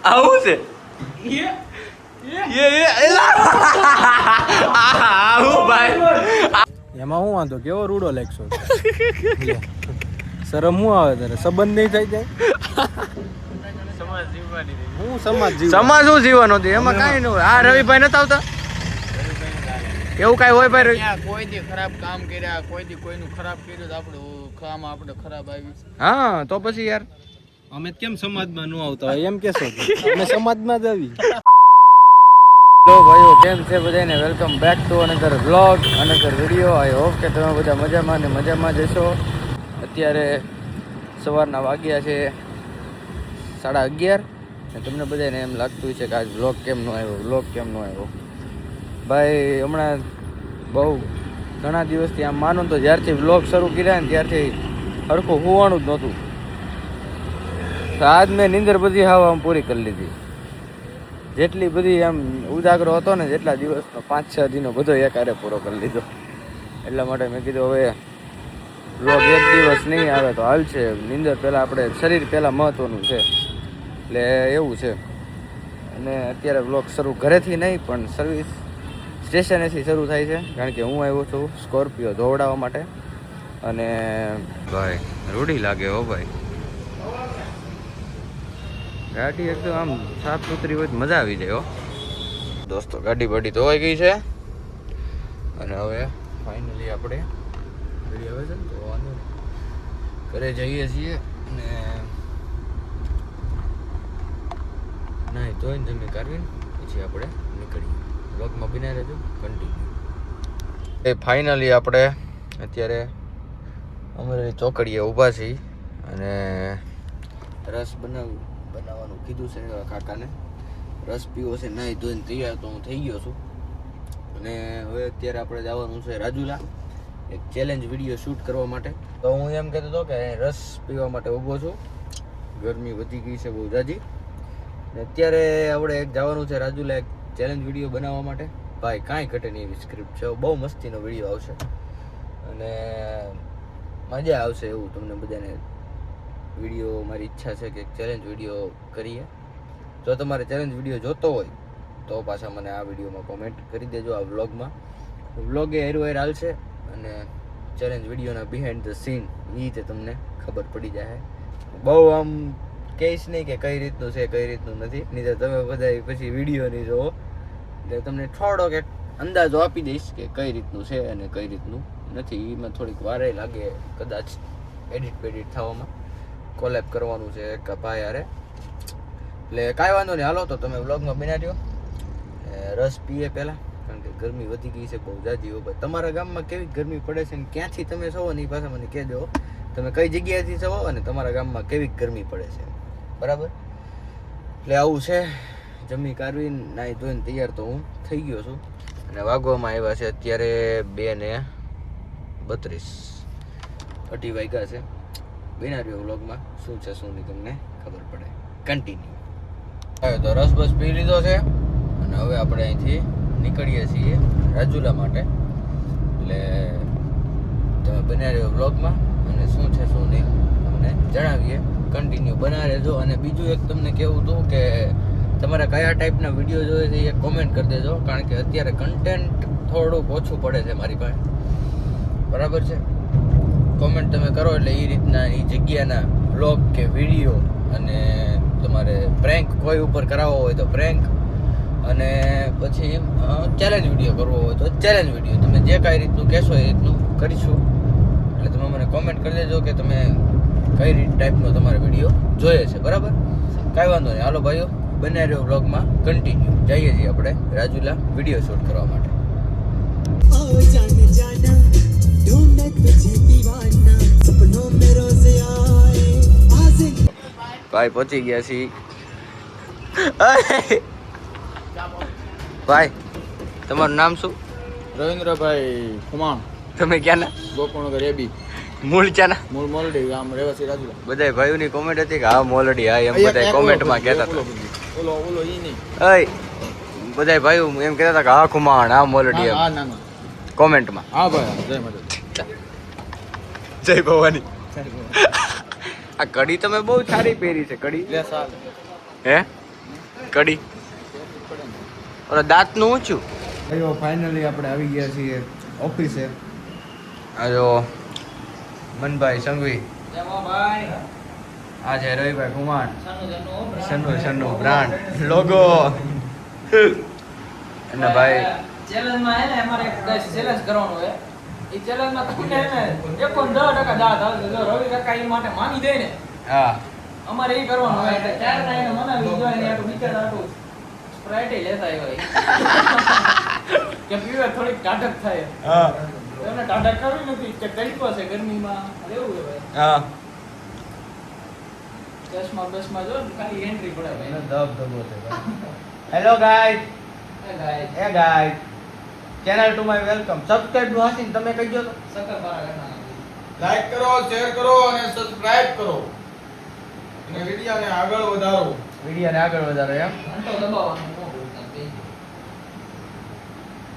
આવું છે આવું ભાઈ એમાં હું વાંધો કેવો રૂડો લેખશો શરમ હું આવે તારે સંબંધ નહીં થઈ જાય હું સમાજ શું જીવન હતું એમાં કાંઈ ન હોય. આ રવિભાઈ નતા આવતા એવું કાંઈ હોય ભાઈ? કોઈ દી ખરાબ કામ કર્યા, કોઈ દી કોઈનું ખરાબ કર્યું તો આપણે ખરાબ આવી. હા તો પછી યાર અમે કેમ સમાજમાં ન આવતા હોય એમ કેશો અમે સમાજમાં જ આવી. હેલો ભાઈઓ, કેમ છે બધાને? Welcome back to another vlog, another video. I hope કે તમે બધા મજામાં ને મજામાં જશો. અત્યારે સવારના વાગ્યા છે 11:30 ને તમને બધાને એમ લાગતું છે કે આજ વ્લોગ કેમ ન આવ્યો. ભાઈ હમણાં બહુ ઘણા દિવસથી આમ માનો તો જ્યારથી વ્લોગ શરૂ કર્યા ને ત્યારથી હરખું હોવાનું જ નહોતું. તો આજ મેં નીંદર બધી હાવ આમ પૂરી કરી લીધી. જેટલી બધી આમ ઉજાગરો હતો ને જેટલા દિવસનો 5-6 દિનો બધો એકારે પૂરો કરી લીધો. એટલા માટે મેં કીધું હવે વ્લોગ એક દિવસ નહીં આવે તો હાલ છે. નીંદર પહેલાં આપણે શરીર પહેલાં મહત્ત્વનું છે એટલે એવું છે. અને અત્યારે વ્લોગ શરૂ ઘરેથી નહીં પણ સર્વિસ સ્ટેશનેથી શરૂ થાય છે, કારણ કે હું આવ્યો છું સ્કોર્પિયો ધોવડાવવા માટે. અને ભાઈ રૂડી લાગે હો ભાઈ, ગાડી એકદમ આમ સાફ સુથરી હોય મજા આવી જાય હો દોસ્તો. ગાડી બાડી ધોવાઈ ગઈ છે અને હવે ફાઇનલી આપણે ગાડી આવે છે ને તો ઘરે જઈએ છીએ. અને નહીં ધોઈને જમી કાઢીને પછી આપણે નીકળીએ. બ્લોગમાં બિના રહેજો કન્ટિન્યુ. એ ફાઇનલી આપણે અત્યારે અમરેલી ચોકડીએ ઊભા છીએ અને રસ બનાવવાનું કીધું છે કાકાને. રસ પીવો છે, નાહી ધોઈને તૈયાર તો હું થઈ ગયો છું. અને હવે અત્યારે આપણે જવાનું છે રાજુલા એક ચેલેન્જ વિડીયો શૂટ કરવા માટે. તો હું એમ કહેતો હતો કે રસ પીવા માટે ઊભો છું. ગરમી વધી ગઈ છે બહુ જાજી. ને અત્યારે આપણે એક જવાનું છે રાજુલા એક ચેલેન્જ વિડીયો બનાવવા માટે. ભાઈ કાંઈ ઘટે નહીં એવી સ્ક્રિપ્ટ છે, બહુ મસ્તીનો વિડીયો આવશે અને મજા આવશે એવું તમને બધાને. વિડીયો મારી ઈચ્છા છે કે ચેલેન્જ વિડીયો કરીએ. જો તમારે ચેલેન્જ વિડીયો જોતો હોય તો પાછા મને આ વિડીયોમાં કોમેન્ટ કરી દેજો. આ વ્લોગમાં વ્લોગે હેરું હાલશે અને ચેલેન્જ વિડીયોના બિહાઇન્ડ ધ સીન એ રીતે તમને ખબર પડી જાય. બહુ આમ કહીશ નહીં કે કઈ રીતનું છે કઈ રીતનું નથી, નહીં તો તમે બધા પછી વિડીયો નહીં જોવો એટલે તમને થોડોક એક અંદાજો આપી દઈશ કે કઈ રીતનું છે અને કઈ રીતનું નથી. એમાં થોડીક વારે લાગે કદાચ એડિટ પેડિટ થવામાં. કોલેબ કરવાનું છે એક ભાઈ હારે એટલે કાંઈ વાંધો નહીં. હાલો તો તમે વ્લોગમાં બનાવ્યો. રસ પીએ પહેલાં, કારણ કે ગરમી વધી ગઈ છે બહુ જાજી. હો ભાઈ તમારા ગામમાં કેવી ગરમી પડે છે ને ક્યાંથી તમે છો ને એ પાછા મને કહેજો. તમે કઈ જગ્યાએથી છો અને તમારા ગામમાં કેવી ગરમી પડે છે, બરાબર? એટલે આવું છે. જમી કાઢવીને નાહી ધોઈને તૈયાર તો હું થઈ ગયો છું અને વાગવામાં આવ્યા છે અત્યારે 2:32. 2:30 વાગ્યા છે. બિનારીઓ વ્લોગમાં શું છે શું નહીં તમને ખબર પડે. કન્ટિન્યુ. તો રસ બસ પી લીધો છે અને હવે આપણે અહીંથી નીકળીએ છીએ રાજુલા માટે. એટલે તમે બિનારીઓ વ્લોગમાં અને શું છે શું નહીં તમને જણાવીએ. કન્ટિન્યુ બના રહેજો. અને બીજું એક તમને કહેવું હતું કે તમારે કયા ટાઈપના વિડીયો જોઈએ છે એ કોમેન્ટ કરી દેજો, કારણ કે અત્યારે કન્ટેન્ટ થોડુંક ઓછું પડે છે મારી પાસે, બરાબર છે? કોમેન્ટ તમે કરો એટલે એ રીતના એ જગ્યાના વ્લોગ કે વિડીયો, અને તમારે પ્રેન્ક કોઈ ઉપર કરાવવો હોય તો પ્રેન્ક, અને પછી ચેલેન્જ વિડીયો કરવો હોય તો ચેલેન્જ વિડીયો. તમે જે કાંઈ રીતનું કહેશો એ રીતનું કરીશું. એટલે તમે મને કોમેન્ટ કરી દેજો કે તમે કઈ રીત ટાઈપનો તમારે વિડીયો જોઈએ છે, બરાબર? કાંઈ વાંધો નહીં. હાલો ભાઈઓ, બન્યા રહ્યો વ્લોગમાં કન્ટિન્યુ. જઈએ છીએ આપણે રાજુલા વિડીયો શૂટ કરવા માટે. ભાઈ પહોંચી ગયા છીએ. ભાઈ તમારું નામ શું? રવિન્દ્રભાઈ ખુમાણ. તમે ક્યાંના? ગોકુળનગર એબી. મૂળ ક્યાંના? મૂળ મોલડી, ગામ રેવાસી રાજુલા. બધા ભાઈઓની કોમેન્ટ હતી કે હા મોલડી, હા એમ બધા કોમેન્ટમાં કહેતા હતા. ઓલો ઈ નહીં. અય બધા ભાઈઓ એમ કહેતા હતા કે હા ખુમાણ, હા મોલડી એમ હા ના ના કોમેન્ટમાં. હા ભાઈ, જય માતા, જય ભવાની. આ કડી તમે બહુ સારી પહેરી છે. કડી લે સાલ હે કડી ઓલા દાંતનું ઊંચું. ભાઈઓ ફાઇનલી આપણે આવી ગયા છીએ ઓફિસે. આજો મનભાઈ સંઘવી, આ છે રવિભાઈ કુમાર, સન્નુ બ્રાન્ડ લોગો અને ભાઈ ચેલેન્જમાં હે ને અમારે એક ચેલેન્જ કરવાનું હે. એ ચેલેન્જમાં તમને હે ને 10% દાંત આવશે. જો રવિ કાકા એ માટે માની દે ને હા અમારે એ કરવાનું હોય. એટલે ક્યારે ના એને મનાવી જોઈએ ને આટલું બિચારા આટલું સ્પ્રાઇટ લેતા આવ્યો કે પીવે થોડીક ટાઢક થાય. હા એને ટાઢક કરવી નથી કે તડકો છે ગરમીમાં રહેવું હે ભાઈ. હા બસમાં જો ખાલી એન્ટ્રી પડે ભાઈ. હેલો ગાઈસ, એ ગાય હે guys, channel to my welcome. Subscribe નું હાસીન તમે કહી દો તો. શક્કરપારા કરવાના. લાઈક કરો, શેર કરો અને સબસ્ક્રાઇબ કરો અને વિડિયોને આગળ વધારો. વિડિયોને આગળ વધારો એમ. ઘંટો દબાવવાનો ન ભૂલતા બે.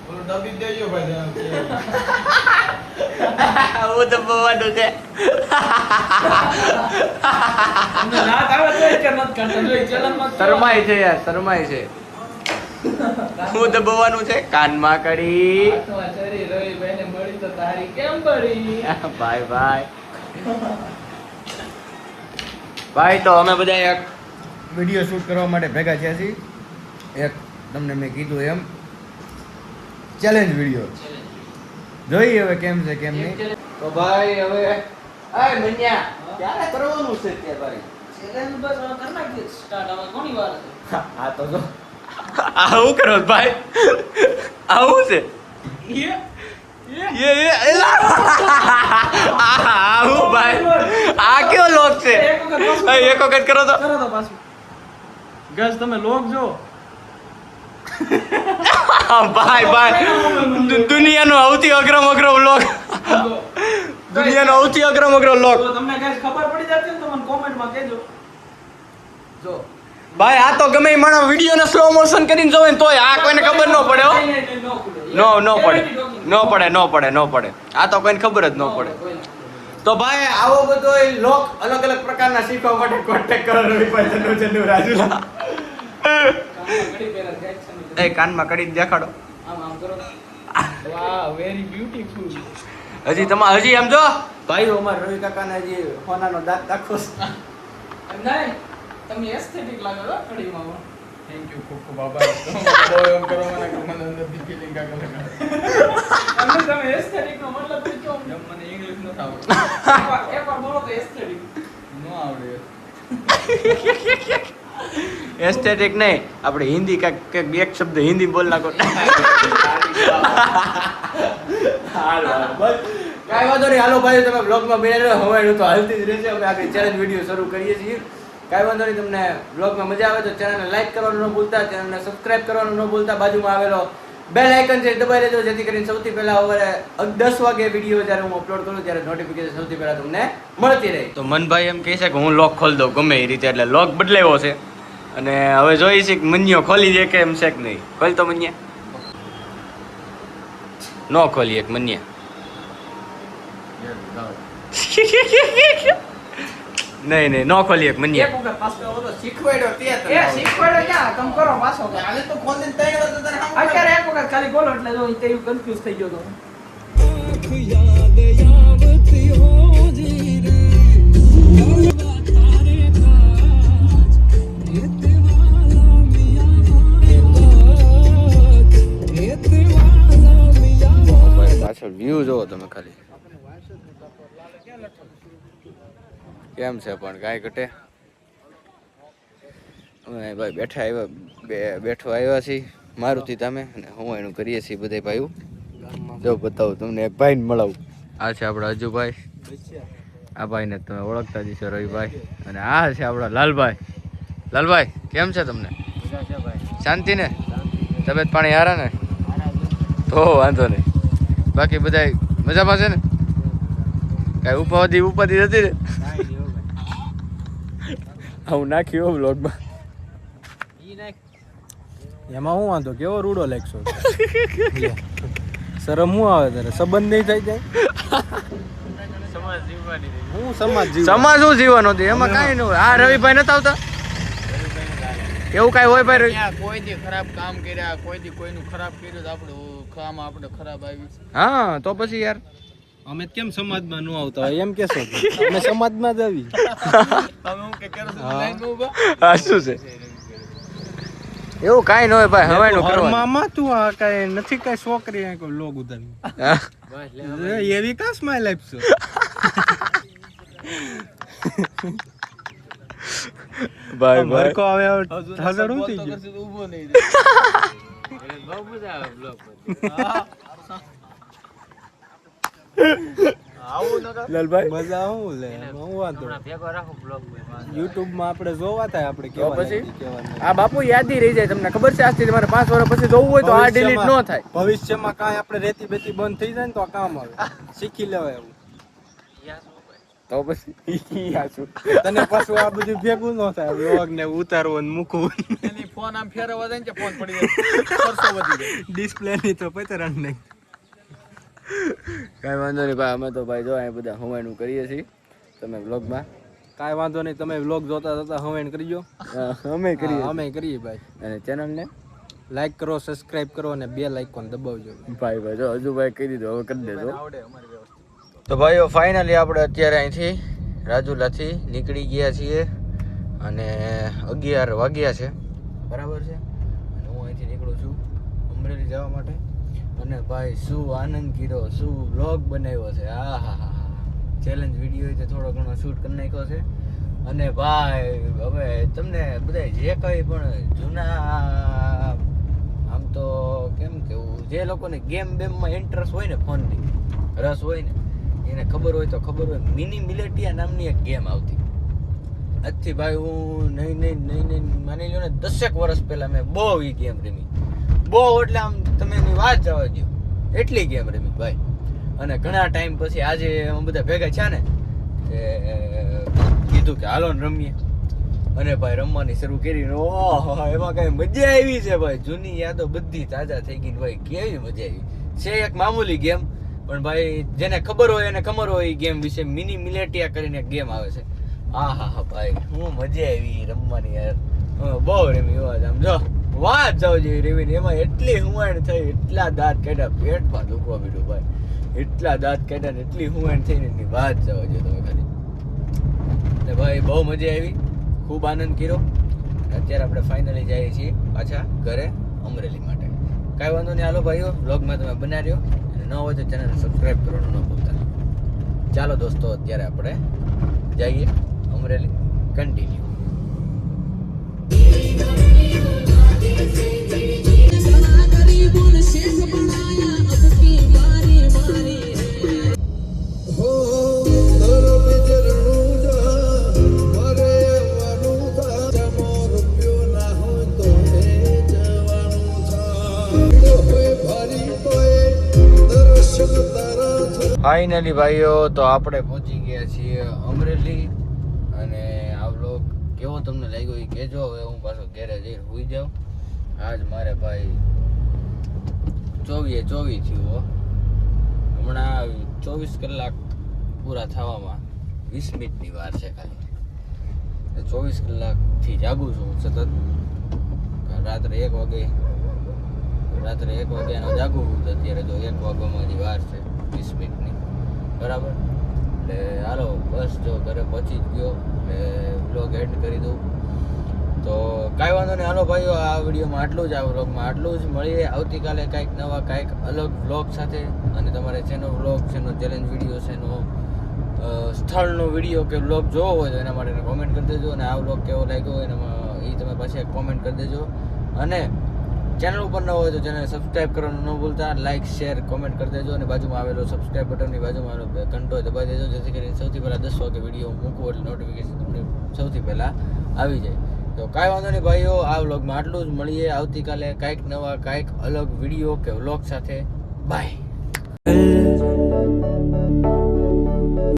બોલો દબી દેજો ભાઈ જરા. હું તો બવાનું છે. તમને દાંત આવે તો એ કે નથી કરતા. જો એ ચેલેન્જમાં શરમાય છે યાર, શરમાય છે. હું તો બવાનું છે કાનમાં કડી. હાથમાં ચરી રવિભાઈને મળી તો તારી કેમ પડી? Bye bye. ભાઈ તો અમે બધા એક વિડીયો શૂટ કરવા માટે ભેગા થયા છીએ. એક તમને મેં કીધું એમ ચેલેન્જ વિડીયો જોઈએ હવે કેમ છે કેમ નહીં. તો ભાઈ હવે આય મન્યા ક્યારે કરવાનું છે તે ભાઈ? ચેલેન્જ બસ હવે કરી નાખીએ સ્ટાર્ટ. હવે કોની વાર છે? આ તો જો આવું કરો ભાઈ, આવું છે આવું ભાઈ. આ કયો લોક છે? એક વખત કરો તો. કરો તો પાછું. ગસ તમે લોક જો. ભાઈ ભાઈ દુનિયાનો સૌથી અગ્રમ લોક, દુનિયાનો સૌથી અગ્રમ લોક. જો તમને ગાઈસ ખબર પડી જતી ને તો મને કોમેન્ટમાં કહેજો. જો ભાઈ આ તો ગમે માણસ વિડીયો ને સ્લો મોશન કરીને જોવે ને તોય આ કોઈને ખબર ન પડે હો. નો પડે. આ તો કોઈને ખબર જ ન પડે. તો ભાઈ આવો બધો લોક અલગ અલગ પ્રકારના શીખવા માટે કોન્ટેક્ટ કરો રવિભાઈ ચન્નુ રાજુલા. એ કાનમાં કડી દેખાડો. આમ આમ કરો. વાહ વેરી બ્યુટીફુલ. હજી એમ જો ભાઈઓ અમાર રવિ કાકાને હજી હોનાનો દાંત દાખવો છે. એમ નહીં તમે એસ્થેટિક લાગો છો કડીમાં. થેન્ક યુ ખૂબ ખૂબ આભાર. તમે બહુ એમ કરો મને કે મને અંદરથી ફીલિંગ આગળ લગાડે. અમને તમે એસ્થેટિક નો મતલબ પૂછો અમને. મને ઇંગ્લિશ ન આવડે. એકવાર બોલો તો એસ્થેટિક. ન આવડે. એસ્થેટિક નહીં, આપણે હિન્દી કાંઈક એક શબ્દ હિન્દી બોલ નાખો. કાંઈ વાંધો નહીં. હાલો ભાઈ તમે બ્લોગમાં બેઠા રહો. હવે તો હાલતી જ રહેશે. અમે આગળ ચેલેન્જ વિડીયો શરૂ કરીએ છીએ. કાંઈ વાંધો નહીં. તમને બ્લોગમાં મજા આવે તો ચેનલને લાઈક કરવાનું ન ભૂલતા, ચેનલને સબસ્ક્રાઇબ કરવાનું ન ભૂલતા. બાજુમાં આવેલો બેલ આઇકન છે દબાવી લેજો, જેથી કરીને સૌથી પહેલા હવે 10 વાગે વિડીયો જ્યારે હું અપલોડ કરું ત્યારે નોટિફિકેશન સૌથી પહેલા તમને મળતી રહે. તો મનભાઈ એમ કહે છે કે હું લોક ખોલી દઉં ગમે એ રીતે, એટલે લોક બદલાયો છે અને હવે જોઈ છે કે મન્યો ખોલી દે કે એમ છે કે નહીં. ખોલ તો મન્યા. ન ખોલી એક મન્યા. નહીં ન ખોલી એક મન્યા. એક વખત પાછો તો શીખવાડ્યો તે એ શીખવાડે ક્યાં તમે કરો પાછો. હાલે તો ખોલીને 3 વાર તો તને સામે અત્યારે એક વખત ખાલી બોલો એટલે જો તે કન્ફ્યુઝ થઈ ગયો તો. પાછળ વ્યૂ જોવો તમે ખાલી કેમ છે, પણ કાંઈ ઘટે. અમે ભાઈ બેઠા આવ્યા બેઠવા આવ્યા છીએ મારુતિ તમે, અને હું એનું કરીએ છીએ બધા ભાઈઓ. જો બતાવું તમને એક ભાઈને મળાવું. આ છે આપણા અજુભાઈ. આ ભાઈને તમે ઓળખતા જ છો રવિભાઈ. અને આ છે આપણા લાલભાઈ. લાલભાઈ કેમ છે તમને? શાંતિ ને? તબિયત પાણી હારા ને? તો વાંધો નહીં. બાકી બધા મજામાં છે ને? કાંઈ ઉપાધિ હતી ને? હું નાખ્યું બ્લોગમાં. એમાં હું વાંધો કેવો રૂડો લાગશો. શરમ હું આવે તારે? સંબંધ નહીં થઈ જાય. હું સમાજ શું જીવન હતું એમાં કાંઈ ન હોય. આ રવિભાઈ નતા આવતા? એવું કાંઈ હોય ભાઈ? ત્યાં કોઈ દી ખરાબ કામ કર્યા, કોઈ દી કોઈનું ખરાબ કર્યું તો આપણે ખાવામાં આપણે ખરાબ આવી. હા તો પછી યાર અમે કેમ સમાજમાં ન આવતા હોય એમ કેશો કે? અમે સમાજમાં જ આવી. તમે હું કે કરો છો લાઈનમાં ઊભા? હા શું છે એવું કાંઈ ન હોય ભાઈ હવાઈનું કરવાનું. મામા તું આ કાંઈ નથી કાંઈ છોકરી આ કોઈ લોગ ઉતારી હા. એવી કા સ્માઈલ આપશો? ભાઈ ભાઈ ભરકો આવે હજાર ઊંચી બોલતો ગયો. કરશે તો ઊભો નહીં રહે. બહુ મજા આવે બ્લોગ પર. આવું નકર લાલભાઈ મજા આવું લે હું વાંધો હમણાં ભેગો રાખો બ્લોગ માં. યુટ્યુબ માં આપણે જોવા થાય આપણે તો કેવા પછી? કેવા આ બાપુ યાદી રહી જાય તમને ખબર છે આજથી તમારે 5 વર્ષ પછી જોવું હોય તો આ ડિલીટ ન થાય. ભવિષ્યમાં કાંઈ આપણે રેતી બેતી બંધ થઈ જાય ને તો આ કામ આવે શીખી લેવાય એવું. તો પછી યા શું તને પાછું આ બધું ભેગું ન થાય વ્લોગ ને ઉતારવું ને મૂકવું એની ફોન આમ ફેરવવા જાય ને કે ફોન પડી જાય ખર્ચો વધી જાય. ડિસ્પ્લે ની તો પૈતરણ નહીં. કાંઈ વાંધો નહીં ભાઈ અમે તો ભાઈ જો અહીં બધા હવાઈનું કરીએ છીએ તમે બ્લોગમાં. કાંઈ વાંધો નહીં તમે વ્લોગ જોતા જોતા હવેણ કરજો. અમે કરીએ હા, અમે કરીએ ભાઈ. અને ચેનલને લાઈક કરો સબસ્ક્રાઇબ કરો અને બેલ આઇકોન દબાવજો. ભાઈ ભાઈ જો હજુ ભાઈ કહી દીધું હવે કરી દેજો. આવડે અમારી વ્યવસ્થા. તો ભાઈઓ ફાઇનલી આપણે અત્યારે અહીંથી રાજુલાથી નીકળી ગયા છીએ અને 11 વાગ્યા છે બરાબર છે અને હું અહીંથી નીકળું છું અમરેલી જવા માટે. અને ભાઈ શું આનંદ કર્યો, શું વ્લોગ બનાવ્યો છે. હા હા હા ચેલેન્જ વિડીયો તો થોડો ઘણો શૂટ કરી નાખ્યો છે. અને ભાઈ હવે તમને બધા જે કંઈ પણ જૂના આમ તો કેમ કેવું જે લોકોને ગેમ બેમમાં ઇન્ટરેસ્ટ હોય ને ફોનની રસ હોય ને એને ખબર હોય તો ખબર હોય મિની મિલેટિયા નામની એક ગેમ આવતી. આજથી ભાઈ હું નહીં માની લો ને 10 વર્ષ પહેલા મેં બહુ એ ગેમ રમી. બહુ એટલે આમ તમે એની વાત જવા દો એટલી ગેમ રમી ભાઈ. અને ઘણા ટાઈમ પછી આજે અમે બધા ભેગા થયા ને તે કીધું કે હાલો ને રમીએ. અને ભાઈ રમવાની શરૂ કરી ઓહો એમાં કઈ મજા આવી છે ભાઈ. જૂની યાદો બધી તાજા થઈ ગઈ ભાઈ. કેવી મજા આવી છે. એક મામૂલી ગેમ પણ ભાઈ જેને ખબર હોય એને ખબર હોય એ ગેમ વિશે. મિની મિલેટિયા કરીને એક ગેમ આવે છે. હા હા હા ભાઈ હું મજા આવી રમવાની યાર. બહુ રમી વાત આમ જો વાત જાવ જેવી રમીને એમાં એટલી હુંવાણ થઈ એટલા દાંત કાઢ્યા પેટમાં દુખવા મીઠું ભાઈ. એટલા દાંત કાઢ્યા ને એટલી હુંવાણ થઈ ને એની વાત જાવ જો તમે ખાલી. ને ભાઈ બહુ મજા આવી ખૂબ આનંદ કર્યો. અત્યારે આપણે ફાઇનલી જઈએ છીએ પાછા ઘરે અમરેલી માટે. કાંઈ વાંધો નહીં હાલો ભાઈઓ વ્લોગમાં તમે બનાવી રહ્યો અને ન હોય તો ચેનલને સબસ્ક્રાઈબ કરવાનું ન ભૂલતા. ચાલો દોસ્તો અત્યારે આપણે જઈએ અમરેલી કન્ટિન્યુ. ફાઇનલી ભાઈઓ તો આપણે પહોંચી ગયા છીએ અમરેલી. અને આ વ્લોગ કેવો તમને લાગ્યો એ કહેજો. હવે હું પાછો ઘરે જઈને સુઈ જાઉં. આજ મારે ભાઈ 24 થયું હો. હમણાં 24 કલાક પૂરા થવામાં 20 મિનિટની વાર છે ખાલી. 24 કલાકથી જાગું છું હું સતત. રાત્રે 1 વાગ્યાનો જાગું છું. અત્યારે તો 1 વાગ્યામાં હજી વાર છે 20 મિનિટની બરાબર. એટલે હાલો બસ જો ઘરે પહોંચી જ ગયો એટલે વ્લોગ એન્ડ કરી દઉં. તો કાંઈ વાંધો નહીં હાલો ભાઈઓ આ વિડીયોમાં આટલું જ. આ વ્લોગમાં આટલું જ. મળીએ આવતીકાલે કાંઈક નવા કાંઈક અલગ વ્લોગ સાથે. અને તમારે શેનો વ્લોગ શેનો ચેલેન્જ વિડીયો શેનો સ્થળનો વિડીયો કે વ્લોગ જોવો હોય તો એના માટે કોમેન્ટ કરી દેજો. અને આ વ્લોગ કેવો લાગ્યો એનામાં એ તમે પાછી કોમેન્ટ કરી દેજો. અને ચેનલ ઉપર ન હોય તો ચેનલ સબસ્ક્રાઈબ કરવાનું ન ભૂલતા. લાઇક શેર કોમેન્ટ કરી દેજો. અને બાજુમાં આવેલો સબસ્ક્રાઈબ બટનની બાજુમાં આવેલો ઘંટો દબાવી દેજો જેથી કરીને સૌથી પહેલાં 10 વાગે વિડીયો મૂકું એટલે નોટિફિકેશન તમને સૌથી પહેલાં આવી જાય. તો કાંઈ વાંધો નહીં ભાઈઓ આ વ્લોગમાં આટલું જ. મળીએ આવતીકાલે કાંઈક નવા કાંઈક અલગ વિડીયો કે વ્લોગ સાથે. બાય.